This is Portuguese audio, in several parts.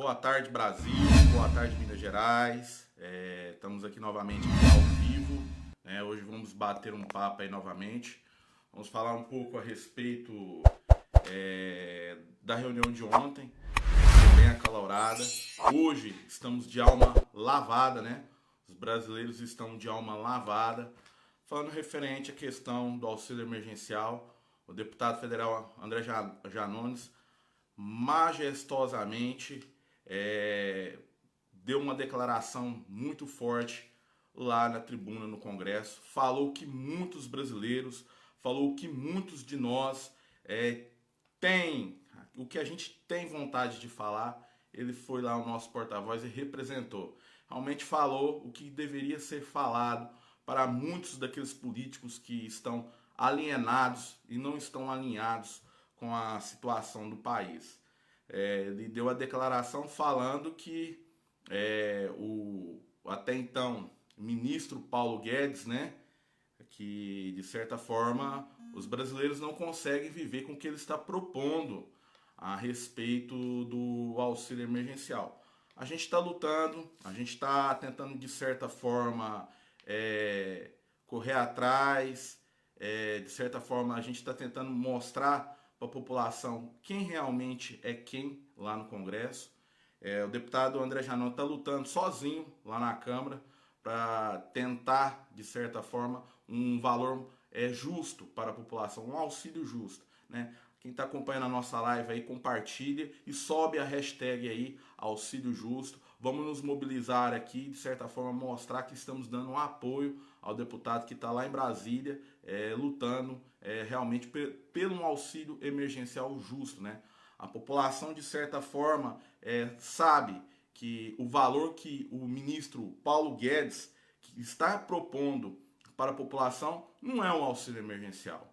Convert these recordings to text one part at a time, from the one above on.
boa tarde Brasil, boa tarde Minas Gerais. Estamos aqui novamente ao vivo. Hoje vamos bater um papo aí novamente. Vamos falar um pouco a respeito da reunião de ontem, bem acalorada. Hoje estamos de alma lavada, né? Os brasileiros estão de alma lavada. Falando referente à questão do auxílio emergencial, o deputado federal André Janones majestosamente deu uma declaração muito forte lá na tribuna no Congresso. Falou que muitos brasileiros, falou que muitos de nós têm, o que a gente tem vontade de falar. Ele foi lá o nosso porta-voz e representou. Realmente falou o que deveria ser falado para muitos daqueles políticos que estão alienados e não estão alinhados com a situação do país. Ele deu a declaração falando que o até então ministro Paulo Guedes, né, que de certa forma os brasileiros não conseguem viver com o que ele está propondo a respeito do auxílio emergencial. A gente está lutando, a gente está tentando de certa forma correr atrás, de certa forma a gente está tentando mostrar para a população quem realmente é quem lá no Congresso. O deputado André Janones está lutando sozinho lá na Câmara para tentar, de certa forma, um valor justo para a população, um auxílio justo, né? Quem está acompanhando a nossa live aí, compartilha e sobe a hashtag aí, auxílio justo. Vamos nos mobilizar aqui, de certa forma, mostrar que estamos dando um apoio ao deputado que está lá em Brasília, lutando realmente pelo um auxílio emergencial justo, né? A população, de certa forma, sabe que o valor que o ministro Paulo Guedes está propondo para a população não é um auxílio emergencial.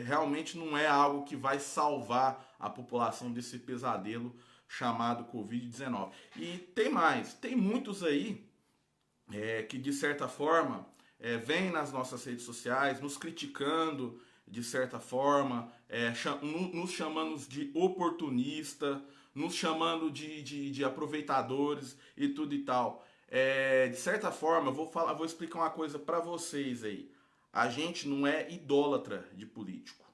Realmente não é algo que vai salvar a população desse pesadelo chamado Covid-19. E tem mais, tem muitos aí que de certa forma vêm nas nossas redes sociais nos criticando de certa forma, nos chamando de oportunista, nos chamando de aproveitadores e tudo e tal. De certa forma, eu vou explicar uma coisa para vocês aí. A gente não é idólatra de político.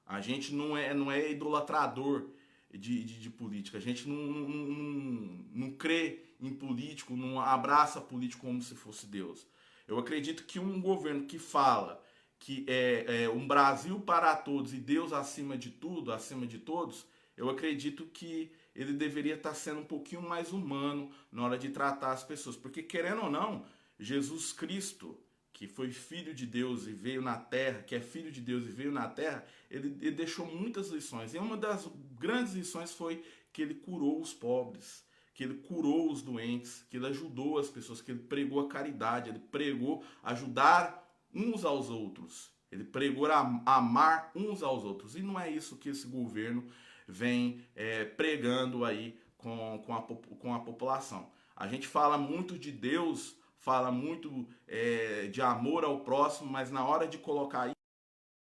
A gente não é idolatrador de política. A gente não crê em político, não abraça político como se fosse Deus. Eu acredito que um governo que fala que é um Brasil para todos e Deus acima de tudo, acima de todos, eu acredito que ele deveria estar sendo um pouquinho mais humano na hora de tratar as pessoas. Porque, querendo ou não, Jesus Cristo, que foi filho de Deus e veio na terra, que é filho de Deus e veio na terra, ele deixou muitas lições. E uma das grandes lições foi que ele curou os pobres, que ele curou os doentes, que ele ajudou as pessoas, que ele pregou a caridade, ele pregou ajudar uns aos outros. Ele pregou a amar uns aos outros. E não é isso que esse governo vem pregando aí com a população. A gente fala muito de Deus, fala muito de amor ao próximo, mas na hora de colocar isso,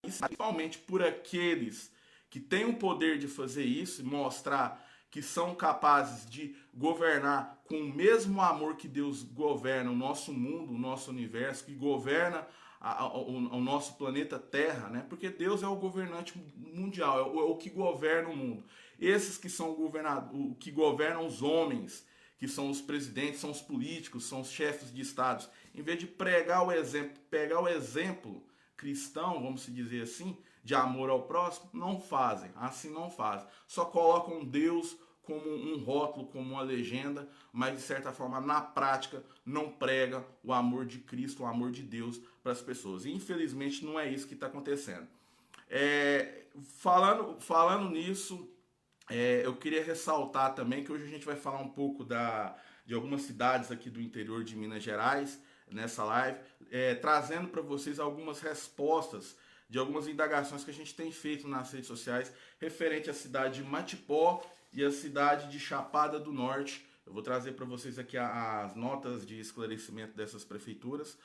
principalmente por aqueles que têm o poder de fazer isso e mostrar que são capazes de governar com o mesmo amor que Deus governa o nosso mundo, o nosso universo, que governa o nosso planeta Terra, né? Porque Deus é o governante mundial, é o que governa o mundo. Esses que são que governam os homens, que são os presidentes, são os políticos, são os chefes de estados, em vez de pregar o exemplo, pegar o exemplo cristão, vamos dizer assim, de amor ao próximo, não fazem, assim não fazem. Só colocam Deus como um rótulo, como uma legenda, mas de certa forma, na prática, não prega o amor de Cristo, o amor de Deus para as pessoas. E infelizmente não é isso que está acontecendo. Falando nisso, eu queria ressaltar também que hoje a gente vai falar um pouco de algumas cidades aqui do interior de Minas Gerais, nessa live, trazendo para vocês algumas respostas de algumas indagações que a gente tem feito nas redes sociais referente à cidade de Matipó e à cidade de Chapada do Norte. Eu vou trazer para vocês aqui as notas de esclarecimento dessas prefeituras.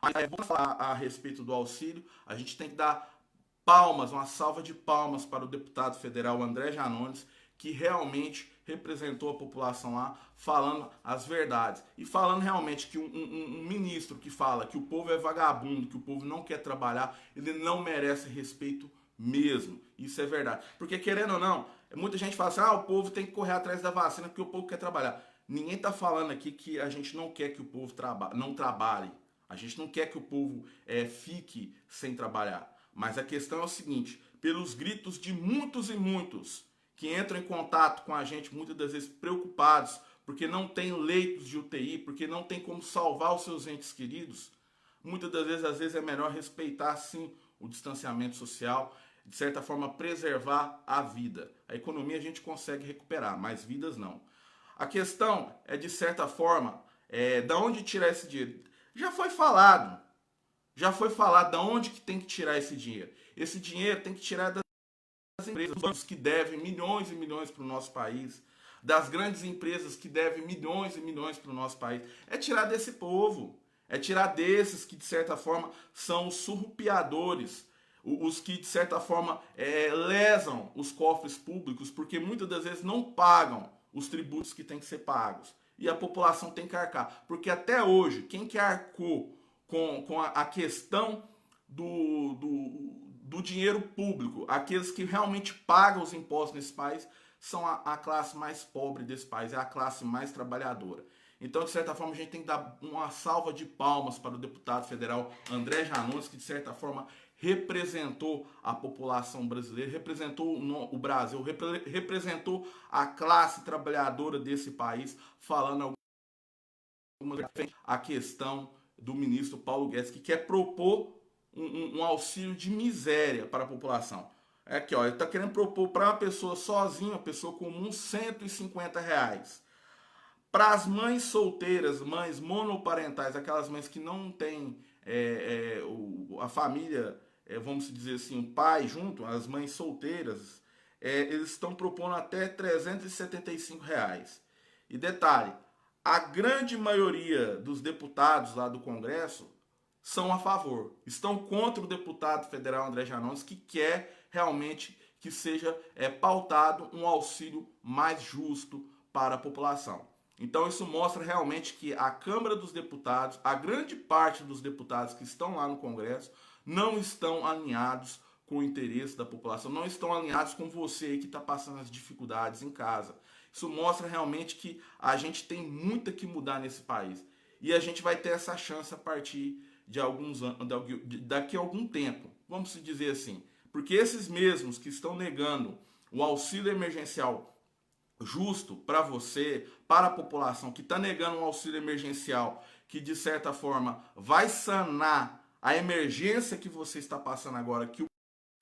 Vamos falar a respeito do auxílio. A gente tem que dar palmas, uma salva de palmas para o deputado federal André Janones, que realmente representou a população lá, falando as verdades. E falando realmente que um ministro que fala que o povo é vagabundo, que o povo não quer trabalhar, ele não merece respeito mesmo. Isso é verdade. Porque querendo ou não, muita gente fala assim, o povo tem que correr atrás da vacina porque o povo quer trabalhar. Ninguém está falando aqui que a gente não quer que o povo não trabalhe. A gente não quer que o povo fique sem trabalhar. Mas a questão é o seguinte, pelos gritos de muitos e muitos que entram em contato com a gente, muitas das vezes preocupados, porque não tem leitos de UTI, porque não tem como salvar os seus entes queridos, muitas das vezes, às vezes é melhor respeitar sim o distanciamento social, de certa forma preservar a vida. A economia a gente consegue recuperar, mas vidas não. A questão é, de certa forma, da onde tirar esse dinheiro. Já foi falado da onde que tem que tirar esse dinheiro. Esse dinheiro tem que tirar das empresas que devem milhões e milhões para o nosso país, das grandes empresas que devem milhões e milhões para o nosso país. É tirar desse povo, é tirar desses que, de certa forma, são os surrupiadores, os que, de certa forma, lesam os cofres públicos, porque muitas das vezes não pagam os tributos que têm que ser pagos. E a população tem que arcar. Porque até hoje, quem que arcou com a questão do dinheiro público, aqueles que realmente pagam os impostos nesse país, são a classe mais pobre desse país, é a classe mais trabalhadora. Então, de certa forma, a gente tem que dar uma salva de palmas para o deputado federal André Janones, que de certa forma representou a população brasileira, representou o Brasil, representou a classe trabalhadora desse país, falando a questão do ministro Paulo Guedes, que quer propor um auxílio de miséria para a população. É aqui, ó, ele está querendo propor para uma pessoa sozinha, uma pessoa comum, R$ 150. Para as mães solteiras, mães monoparentais, aquelas mães que não têm a família, vamos dizer assim, um pai junto, as mães solteiras, eles estão propondo até R$ 375. E detalhe, a grande maioria dos deputados lá do Congresso são a favor, estão contra o deputado federal André Janones, que quer realmente que seja pautado um auxílio mais justo para a população. Então isso mostra realmente que a Câmara dos Deputados, a grande parte dos deputados que estão lá no Congresso, não estão alinhados com o interesse da população, não estão alinhados com você que está passando as dificuldades em casa. Isso mostra realmente que a gente tem muito que mudar nesse país. E a gente vai ter essa chance a partir de alguns anos, daqui a algum tempo, vamos dizer assim. Porque esses mesmos que estão negando o auxílio emergencial justo para você, para a população, que está negando um auxílio emergencial que, de certa forma, vai sanar a emergência que você está passando agora, que o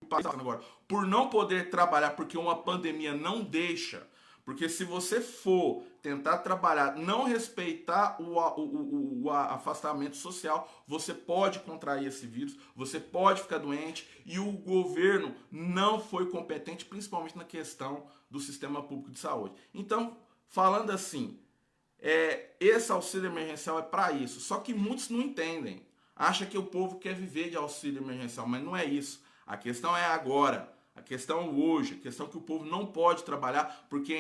país está passando agora, por não poder trabalhar, porque uma pandemia não deixa. Porque se você for tentar trabalhar, não respeitar o afastamento social, você pode contrair esse vírus, você pode ficar doente, e o governo não foi competente, principalmente na questão do sistema público de saúde. Então, falando assim, esse auxílio emergencial é para isso, só que muitos não entendem. Acha que o povo quer viver de auxílio emergencial, mas não é isso. A questão é agora. A questão hoje, a questão que o povo não pode trabalhar porque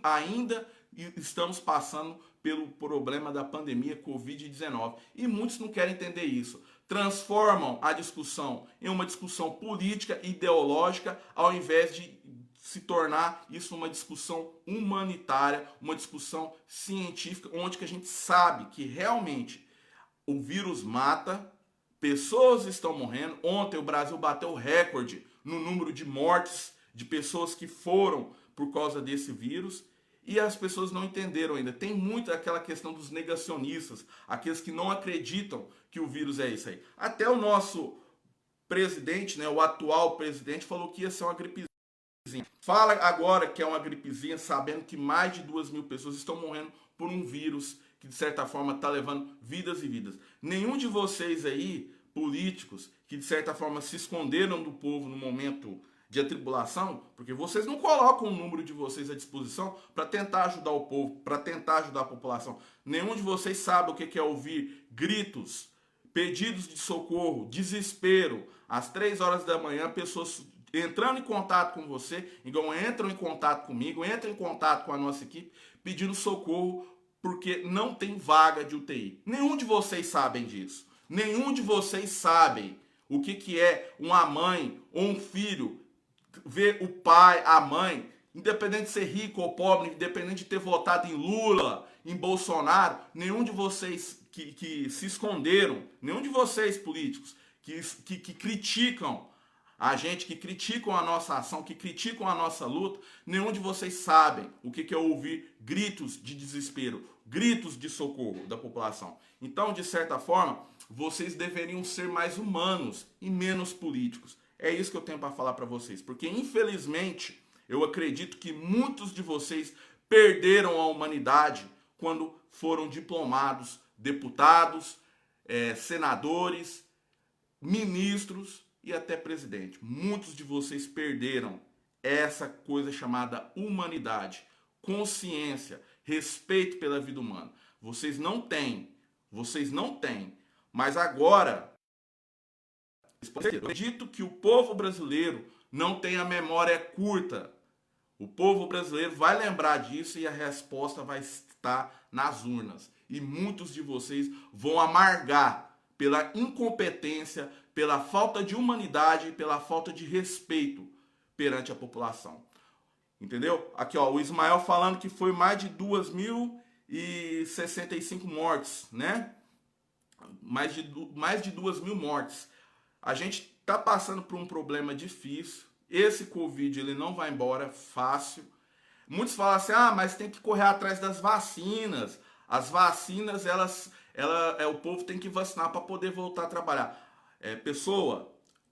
ainda estamos passando pelo problema da pandemia Covid-19. E muitos não querem entender isso. Transformam a discussão em uma discussão política, ideológica, ao invés de se tornar isso uma discussão humanitária, uma discussão científica, onde que a gente sabe que realmente o vírus mata, pessoas estão morrendo. Ontem o Brasil bateu o recorde no número de mortes de pessoas que foram por causa desse vírus, e as pessoas não entenderam ainda. Tem muito aquela questão dos negacionistas, aqueles que não acreditam que o vírus é isso aí. Até o nosso presidente, né, o atual presidente, falou que ia ser uma gripezinha. Fala agora que é uma gripezinha, sabendo que mais de 2.000 pessoas estão morrendo por um vírus que, de certa forma, está levando vidas e vidas. Nenhum de vocês aí, políticos, que de certa forma se esconderam do povo no momento de atribulação, porque vocês não colocam o número de vocês à disposição para tentar ajudar o povo, para tentar ajudar a população. Nenhum de vocês sabe o que é ouvir gritos, pedidos de socorro, desespero. Às 3 horas da manhã, pessoas entrando em contato com você, igual entram em contato comigo, entram em contato com a nossa equipe, pedindo socorro, porque não tem vaga de UTI. Nenhum de vocês sabem disso. Nenhum de vocês sabem o que é uma mãe ou um filho ver o pai, a mãe, independente de ser rico ou pobre, independente de ter votado em Lula, em Bolsonaro, nenhum de vocês que se esconderam, nenhum de vocês políticos que criticam a gente, que criticam a nossa ação, que criticam a nossa luta, nenhum de vocês sabem o que é ouvir gritos de desespero, gritos de socorro da população. Então, de certa forma, vocês deveriam ser mais humanos e menos políticos. É isso que eu tenho para falar para vocês, porque infelizmente eu acredito que muitos de vocês perderam a humanidade quando foram diplomados, deputados, senadores, ministros e até presidente. Muitos de vocês perderam essa coisa chamada humanidade, consciência, respeito pela vida humana. Vocês não têm. Mas agora, eu acredito que o povo brasileiro não tem a memória curta. O povo brasileiro vai lembrar disso e a resposta vai estar nas urnas. E muitos de vocês vão amargar pela incompetência, pela falta de humanidade, pela falta de respeito perante a população. Entendeu? Aqui, ó, o Ismael falando que foi mais de 2.065 mortes, né? Mais de 2.000 mortes. A gente está passando por um problema difícil. Esse Covid ele não vai embora fácil. Muitos falam assim, mas tem que correr atrás das vacinas. As vacinas, o povo tem que vacinar para poder voltar a trabalhar.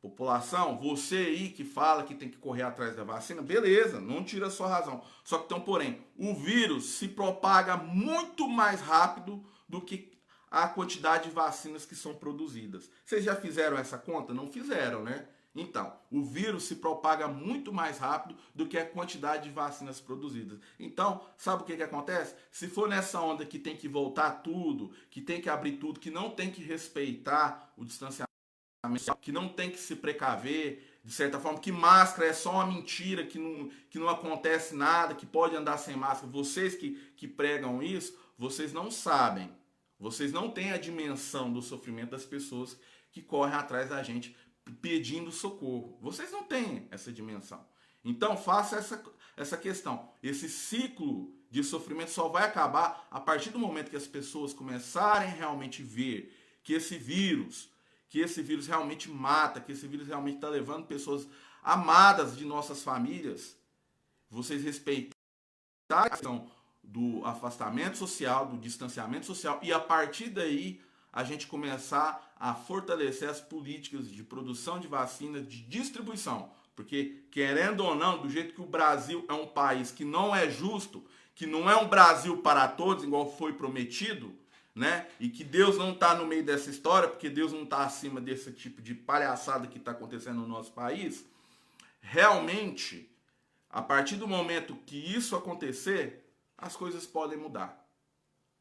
População, você aí que fala que tem que correr atrás da vacina, beleza, não tira a sua razão. Só que, porém, o vírus se propaga muito mais rápido do que a quantidade de vacinas que são produzidas. Vocês já fizeram essa conta? Não fizeram, né? Então, o vírus se propaga muito mais rápido do que a quantidade de vacinas produzidas. Então, sabe o que acontece? Se for nessa onda que tem que voltar tudo, que tem que abrir tudo, que não tem que respeitar o distanciamento, que não tem que se precaver, de certa forma, que máscara é só uma mentira, que não acontece nada, que pode andar sem máscara. Vocês que pregam isso, vocês não sabem. Vocês não têm a dimensão do sofrimento das pessoas que correm atrás da gente pedindo socorro. Vocês não têm essa dimensão. Então faça essa questão. Esse ciclo de sofrimento só vai acabar a partir do momento que as pessoas começarem realmente a ver que esse vírus realmente mata, que esse vírus realmente está levando pessoas amadas de nossas famílias. Vocês respeitarem a questão do afastamento social, do distanciamento social, e a partir daí a gente começar a fortalecer as políticas de produção de vacinas, de distribuição. Porque, querendo ou não, do jeito que o Brasil é um país que não é justo, que não é um Brasil para todos, igual foi prometido, né? E que Deus não está no meio dessa história, porque Deus não está acima desse tipo de palhaçada que está acontecendo no nosso país, realmente, a partir do momento que isso acontecer, as coisas podem mudar.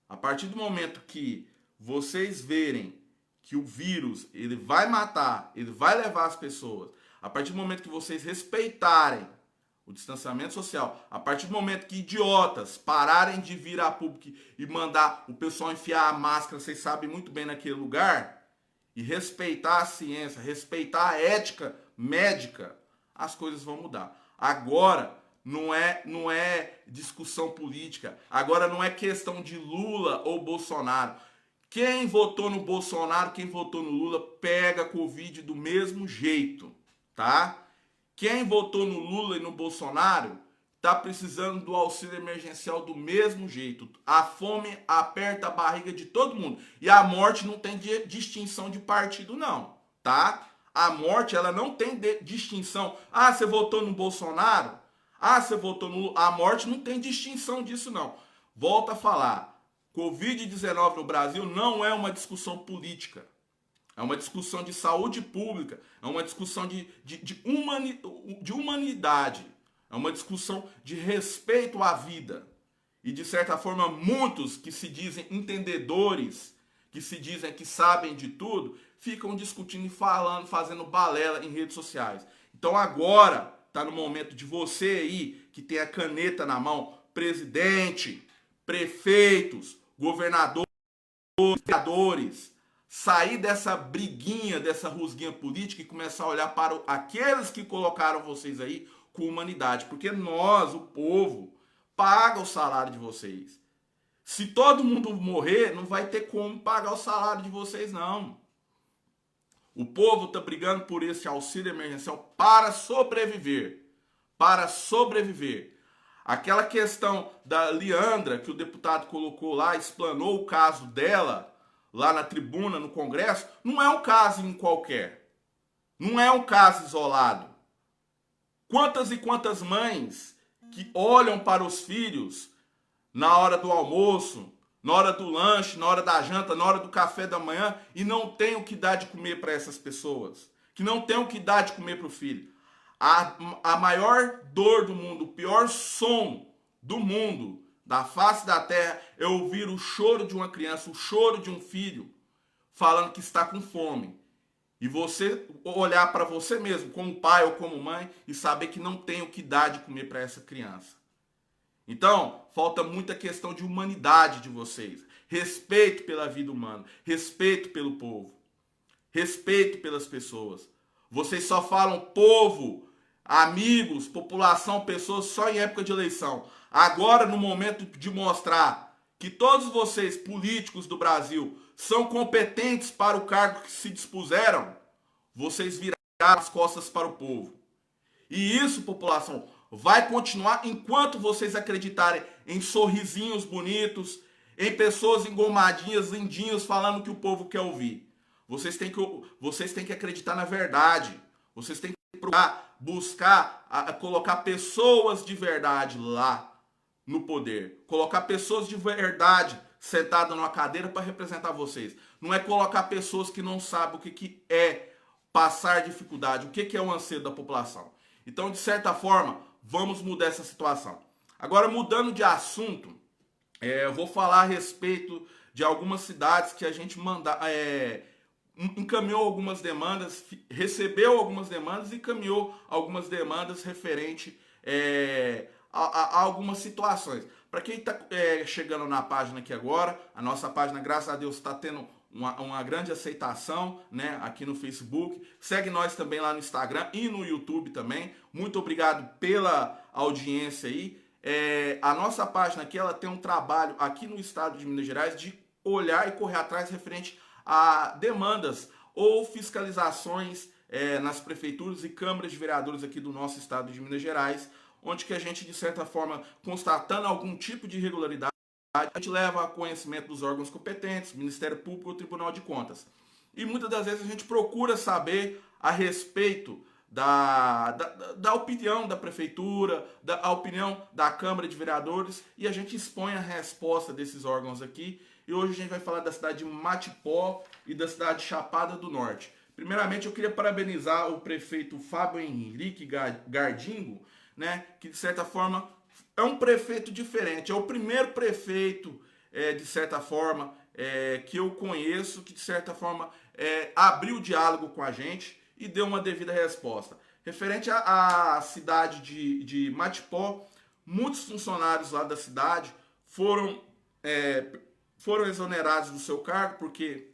A partir do momento que vocês verem que o vírus ele vai matar, ele vai levar as pessoas, a partir do momento que vocês respeitarem o distanciamento social, a partir do momento que idiotas pararem de vir a público e mandar o pessoal enfiar a máscara, vocês sabem muito bem naquele lugar, e respeitar a ciência, respeitar a ética médica, as coisas vão mudar. Agora não é discussão política, agora não é questão de Lula ou Bolsonaro. Quem votou no Bolsonaro, quem votou no Lula, pega Covid do mesmo jeito, tá? Quem votou no Lula e no Bolsonaro está precisando do auxílio emergencial do mesmo jeito. A fome aperta a barriga de todo mundo. E a morte não tem distinção de partido, não, tá? A morte, ela não tem distinção. Você votou no Bolsonaro? Você votou no Lula? A morte não tem distinção disso, não. Volto a falar. Covid-19 no Brasil não é uma discussão política. É uma discussão de saúde pública. É uma discussão de humanidade. É uma discussão de respeito à vida. E, de certa forma, muitos que se dizem entendedores, que se dizem que sabem de tudo, ficam discutindo e falando, fazendo balela em redes sociais. Então, Então agora está no momento de você aí, que tem a caneta na mão, presidente, prefeitos, governadores, vereadores, sair dessa briguinha, dessa rusguinha política e começar a olhar para aqueles que colocaram vocês aí com humanidade. Porque nós, o povo, paga o salário de vocês. Se todo mundo morrer, não vai ter como pagar o salário de vocês, não. O povo está brigando por esse auxílio emergencial para sobreviver. Para sobreviver. Aquela questão da Leandra, que o deputado colocou lá, explanou o caso dela, lá na tribuna, no Congresso, não é um caso em qualquer. Não é um caso isolado. Quantas e quantas mães que olham para os filhos na hora do almoço, na hora do lanche, na hora da janta, na hora do café da manhã e não tem o que dar de comer para essas pessoas, que não tem o que dar de comer para o filho. A maior dor do mundo, o pior som do mundo, da face da terra, é ouvir o choro de uma criança, o choro de um filho, falando que está com fome. E você olhar para você mesmo, como pai ou como mãe, e saber que não tem o que dar de comer para essa criança. Então, falta muita questão de humanidade de vocês. Respeito pela vida humana, respeito pelo povo, respeito pelas pessoas. Vocês só falam povo, amigos, população, pessoas só em época de eleição. Agora, no momento de mostrar que todos vocês, políticos do Brasil, são competentes para o cargo que se dispuseram, vocês viraram as costas para o povo. E isso, população, vai continuar enquanto vocês acreditarem em sorrisinhos bonitos, em pessoas engomadinhas, lindinhos, falando que o povo quer ouvir. Vocês têm que acreditar na verdade. Vocês têm que procurar, buscar, colocar pessoas de verdade lá no poder. Colocar pessoas de verdade sentadas numa cadeira para representar vocês. Não é colocar pessoas que não sabem o que é passar dificuldade, o que é o anseio da população. Então, de certa forma, vamos mudar essa situação. Agora, mudando de assunto, eu vou falar a respeito de algumas cidades que a gente encaminhou algumas demandas, recebeu algumas demandas e encaminhou algumas demandas referente a algumas situações. Para quem está chegando na página aqui agora, a nossa página, graças a Deus, está tendo uma grande aceitação, né, aqui no Facebook. Segue nós também lá no Instagram e no YouTube também. Muito obrigado pela audiência aí. A nossa página aqui, ela tem um trabalho aqui no estado de Minas Gerais de olhar e correr atrás referente a demandas ou fiscalizações nas prefeituras e câmaras de vereadores aqui do nosso estado de Minas Gerais, onde que a gente, de certa forma, constatando algum tipo de irregularidade, a gente leva a conhecimento dos órgãos competentes, Ministério Público ou Tribunal de Contas. E muitas das vezes a gente procura saber a respeito da opinião da prefeitura, da opinião da Câmara de Vereadores, e a gente expõe a resposta desses órgãos aqui. E hoje a gente vai falar da cidade de Matipó e da cidade de Chapada do Norte. Primeiramente, eu queria parabenizar o prefeito Fábio Henrique Gardingo, né, que de certa forma é um prefeito diferente, é o primeiro prefeito, de certa forma, que eu conheço, que de certa forma abriu o diálogo com a gente e deu uma devida resposta. Referente à cidade de Matipó, muitos funcionários lá da cidade foram exonerados do seu cargo porque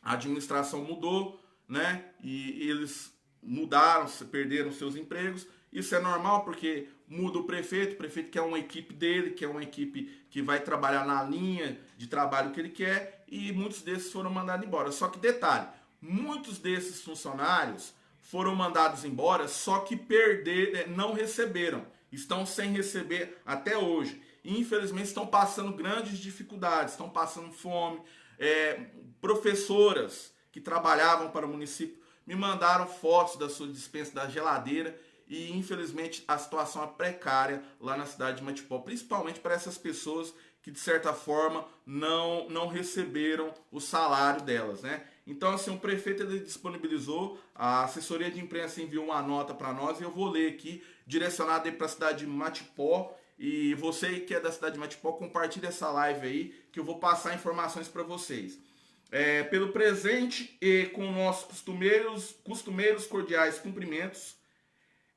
a administração mudou, né, e eles mudaram, perderam seus empregos. Isso é normal porque muda o prefeito quer uma equipe dele, quer uma equipe que vai trabalhar na linha de trabalho que ele quer, e muitos desses foram mandados embora. Só que detalhe, muitos desses funcionários foram mandados embora, só que não receberam, estão sem receber até hoje. E infelizmente estão passando grandes dificuldades, estão passando fome. Professoras que trabalhavam para o município me mandaram fotos da sua dispensa da geladeira. E infelizmente a situação é precária lá na cidade de Matipó, principalmente para essas pessoas que de certa forma não receberam o salário delas, né? Então assim, o prefeito ele disponibilizou, a assessoria de imprensa enviou uma nota para nós e eu vou ler aqui, direcionada para a cidade de Matipó. E você que é da cidade de Matipó, compartilhe essa live aí que eu vou passar informações para vocês. Pelo presente e com nossos costumeiros cordiais cumprimentos,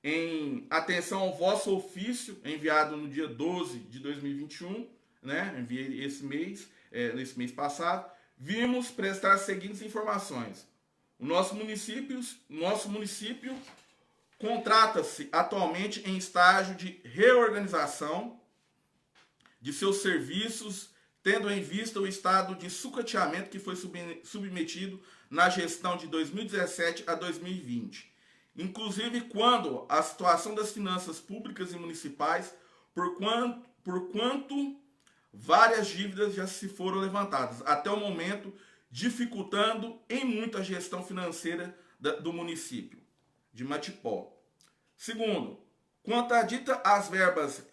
em atenção ao vosso ofício, enviado no dia 12 de 2021, né? Enviei nesse mês passado, vimos prestar as seguintes informações. O nosso município contrata-se atualmente em estágio de reorganização de seus serviços, tendo em vista o estado de sucateamento que foi submetido na gestão de 2017 a 2020. Inclusive quando a situação das finanças públicas e municipais, por quanto várias dívidas já se foram levantadas, até o momento, dificultando em muito a gestão financeira do município de Matipó. Segundo, quanto à dita as verbas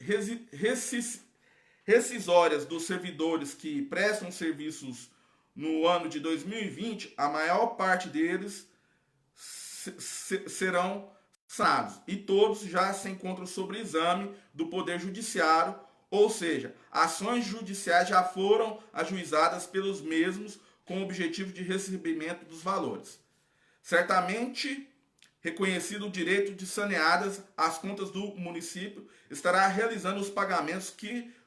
rescisórias dos servidores que prestam serviços no ano de 2020, a maior parte deles serão sanados e todos já se encontram sob exame do Poder Judiciário, ou seja, ações judiciais já foram ajuizadas pelos mesmos com o objetivo de recebimento dos valores. Certamente, reconhecido o direito de saneadas as contas do município, estará realizando os pagamentos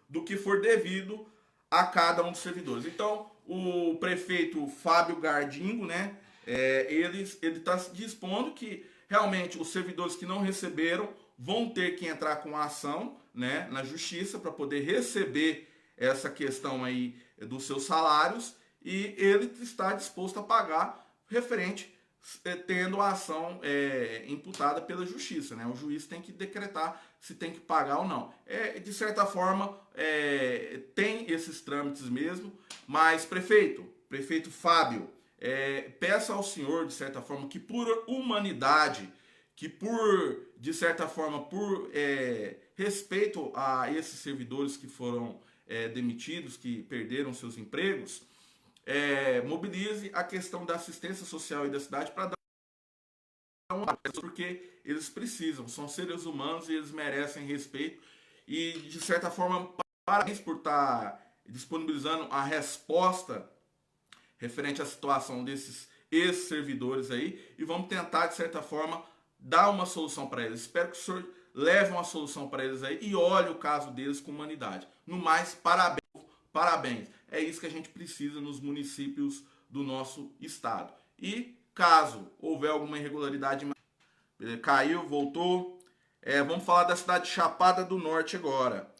do que for devido a cada um dos servidores. Então, o prefeito Fábio Gardingo, né, ele está dispondo que realmente os servidores que não receberam vão ter que entrar com a ação, né, na justiça para poder receber essa questão aí dos seus salários, e ele está disposto a pagar referente tendo a ação imputada pela justiça, né? O juiz tem que decretar se tem que pagar ou não. De certa forma, tem esses trâmites mesmo, mas prefeito Fábio, peço ao senhor, de certa forma, que por humanidade, que de certa forma, por respeito a esses servidores que foram demitidos, que perderam seus empregos, mobilize a questão da assistência social e da cidade para dar uma, porque eles precisam, são seres humanos e eles merecem respeito, e de certa forma, parabéns por estar disponibilizando a resposta referente à situação desses ex-servidores aí, e vamos tentar, de certa forma, dar uma solução para eles. Espero que o senhor leve uma solução para eles aí e olhe o caso deles com humanidade. No mais, parabéns. É isso que a gente precisa nos municípios do nosso estado. E caso houver alguma irregularidade, caiu, voltou, vamos falar da cidade de Chapada do Norte agora.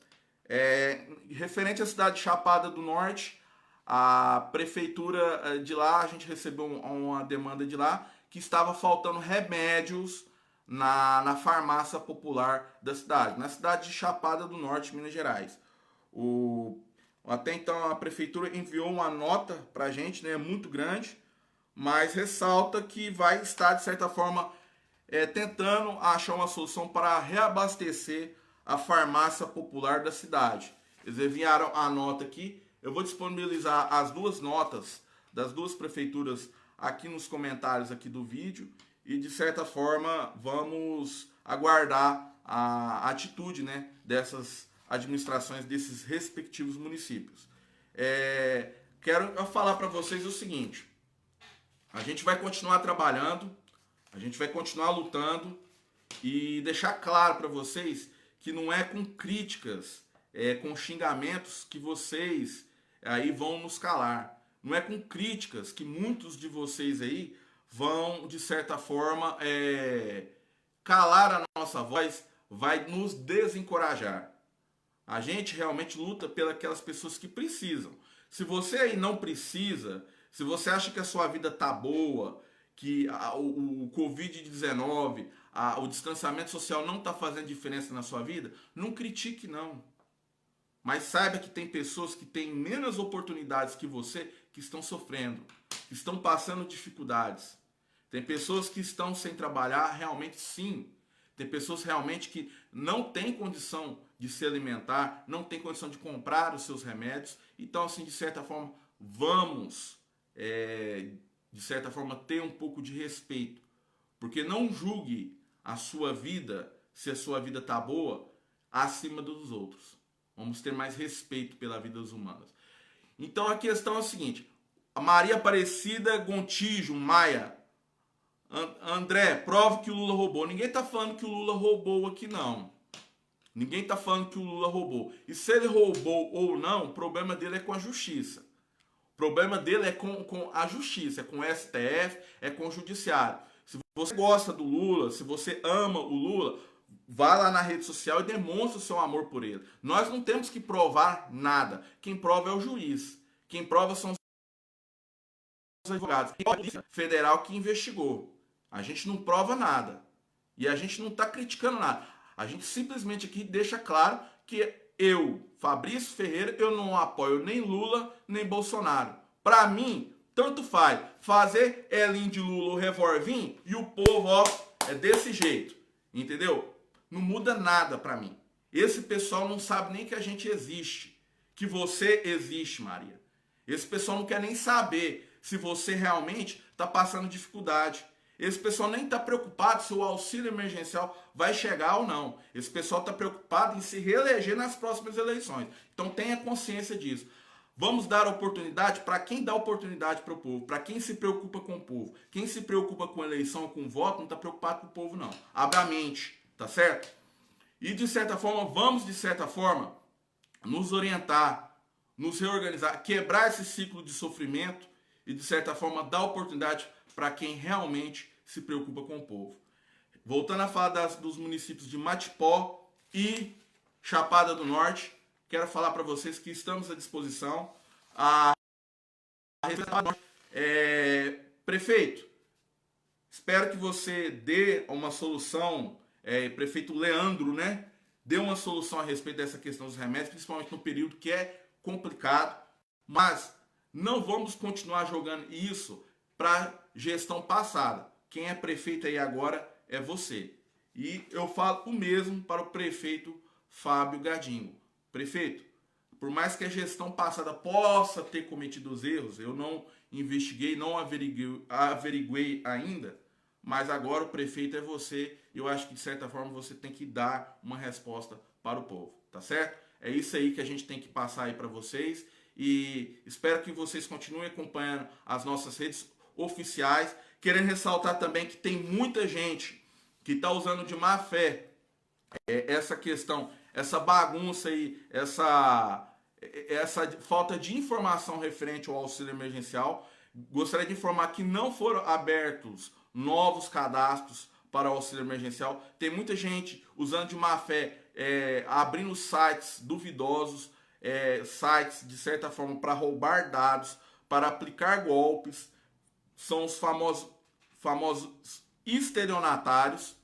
Referente à cidade de Chapada do Norte, a prefeitura de lá, a gente recebeu uma demanda de lá que estava faltando remédios na farmácia popular da cidade, na cidade de Chapada do Norte, Minas Gerais. Até então a prefeitura enviou uma nota para a gente, né, muito grande, mas ressalta que vai estar, de certa forma, tentando achar uma solução para reabastecer a farmácia popular da cidade. Eles enviaram a nota aqui, eu vou disponibilizar as duas notas das duas prefeituras aqui nos comentários aqui do vídeo, e de certa forma vamos aguardar a atitude, né, dessas administrações desses respectivos municípios. Quero falar para vocês o seguinte: a gente vai continuar trabalhando, a gente vai continuar lutando, e deixar claro para vocês que não é com críticas, com xingamentos que vocês aí vão nos calar. Não é com críticas que muitos de vocês aí vão, de certa forma, calar a nossa voz, vai nos desencorajar. A gente realmente luta pelas pessoas que precisam. Se você aí não precisa, se você acha que a sua vida tá boa, que o Covid-19, o distanciamento social não está fazendo diferença na sua vida, não critique não. Mas saiba que tem pessoas que têm menos oportunidades que você, que estão sofrendo, que estão passando dificuldades. Tem pessoas que estão sem trabalhar, realmente sim. Tem pessoas realmente que não têm condição de se alimentar, não têm condição de comprar os seus remédios. Então, assim, de certa forma, vamos, de certa forma, ter um pouco de respeito. Porque não julgue a sua vida, se a sua vida está boa, acima dos outros. Vamos ter mais respeito pela vida dos humanos. Então, a questão é a seguinte: a Maria Aparecida Gontijo Maia, André, prove que o Lula roubou. Ninguém tá falando que o Lula roubou aqui, não. Ninguém tá falando que o Lula roubou. E se ele roubou ou não, o problema dele é com a justiça. O problema dele é com a justiça, é com o STF, é com o judiciário. Se você gosta do Lula, se você ama o Lula, vá lá na rede social e demonstre o seu amor por ele. Nós não temos que provar nada. Quem prova é o juiz. Quem prova são os advogados. E a Polícia Federal que investigou. A gente não prova nada. E a gente não está criticando nada. A gente simplesmente aqui deixa claro que eu, Fabrício Ferreira, eu não apoio nem Lula, nem Bolsonaro. Para mim, tanto faz. Fazer Elinho de Lula o revolvinho e o povo, ó, é desse jeito. Entendeu? Não muda nada para mim. Esse pessoal não sabe nem que a gente existe. Que você existe, Maria. Esse pessoal não quer nem saber se você realmente está passando dificuldade. Esse pessoal nem está preocupado se o auxílio emergencial vai chegar ou não. Esse pessoal está preocupado em se reeleger nas próximas eleições. Então tenha consciência disso. Vamos dar oportunidade para quem dá oportunidade para o povo, para quem se preocupa com o povo. Quem se preocupa com eleição, com voto, não está preocupado com o povo, não. Abra a mente, tá certo? E de certa forma, vamos de certa forma nos orientar, nos reorganizar, quebrar esse ciclo de sofrimento e de certa forma dar oportunidade para quem realmente se preocupa com o povo. Voltando a falar dos municípios de Matipó e Chapada do Norte, quero falar para vocês que estamos à disposição. Prefeito, espero que você dê uma solução, prefeito Leandro, né? Dê uma solução a respeito dessa questão dos remédios, principalmente no período que é complicado, mas não vamos continuar jogando isso para gestão passada. Quem é prefeito aí agora é você. E eu falo o mesmo para o prefeito Fábio Gadinho. Prefeito, por mais que a gestão passada possa ter cometido os erros, eu não investiguei, não averiguei ainda, mas agora o prefeito é você e eu acho que de certa forma você tem que dar uma resposta para o povo, tá certo? É isso aí que a gente tem que passar aí para vocês e espero que vocês continuem acompanhando as nossas redes oficiais. Querendo ressaltar também que tem muita gente que está usando de má fé essa questão, essa bagunça aí, essa falta de informação referente ao auxílio emergencial. Gostaria de informar que não foram abertos novos cadastros para o auxílio emergencial. Tem muita gente usando de má fé, abrindo sites duvidosos, sites de certa forma para roubar dados, para aplicar golpes. São os famosos estelionatários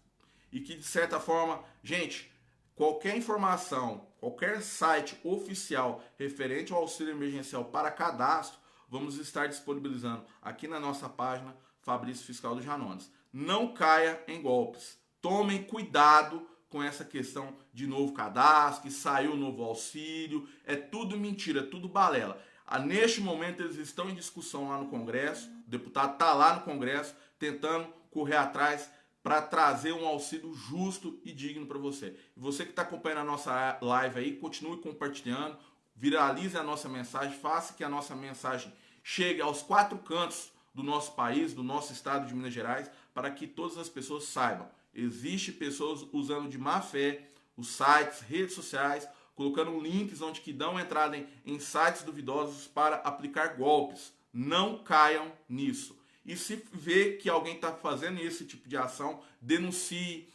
e que de certa forma, gente, qualquer informação, qualquer site oficial referente ao auxílio emergencial para cadastro, vamos estar disponibilizando aqui na nossa página Fabrício Fiscal do Janones. Não caia em golpes. Tomem cuidado com essa questão de novo cadastro, que saiu novo auxílio. É tudo mentira, é tudo balela. Neste momento eles estão em discussão lá no Congresso, o deputado está lá no Congresso tentando correr atrás para trazer um auxílio justo e digno para você. E você que está acompanhando a nossa live aí, continue compartilhando, viralize a nossa mensagem, faça que a nossa mensagem chegue aos 4 cantos do nosso país, do nosso estado de Minas Gerais, para que todas as pessoas saibam. Existem pessoas usando de má fé os sites, redes sociais, colocando links onde que dão entrada em sites duvidosos para aplicar golpes. Não caiam nisso. E se vê que alguém está fazendo esse tipo de ação, denuncie.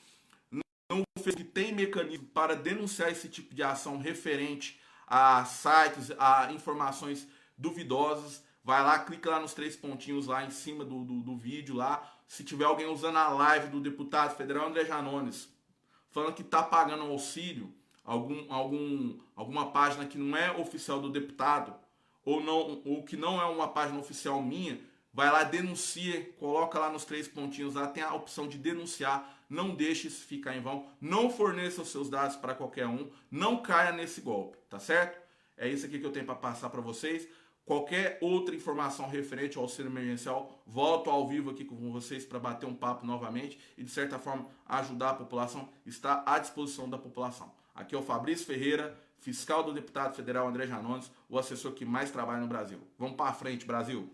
Não que tem mecanismo para denunciar esse tipo de ação referente a sites, a informações duvidosas. Vai lá, clica lá nos 3 pontinhos lá em cima do vídeo lá. Se tiver alguém usando a live do deputado federal André Janones, falando que está pagando auxílio, alguma página que não é oficial do deputado, ou que não é uma página oficial minha, vai lá, denuncia, coloca lá nos 3 pontinhos lá, tem a opção de denunciar, não deixe isso ficar em vão, não forneça os seus dados para qualquer um, não caia nesse golpe, tá certo? É isso aqui que eu tenho para passar para vocês. Qualquer outra informação referente ao auxílio emergencial, volto ao vivo aqui com vocês para bater um papo novamente e, de certa forma, ajudar a população, está à disposição da população. Aqui é o Fabrício Ferreira, fiscal do deputado federal André Janones, o assessor que mais trabalha no Brasil. Vamos para frente, Brasil!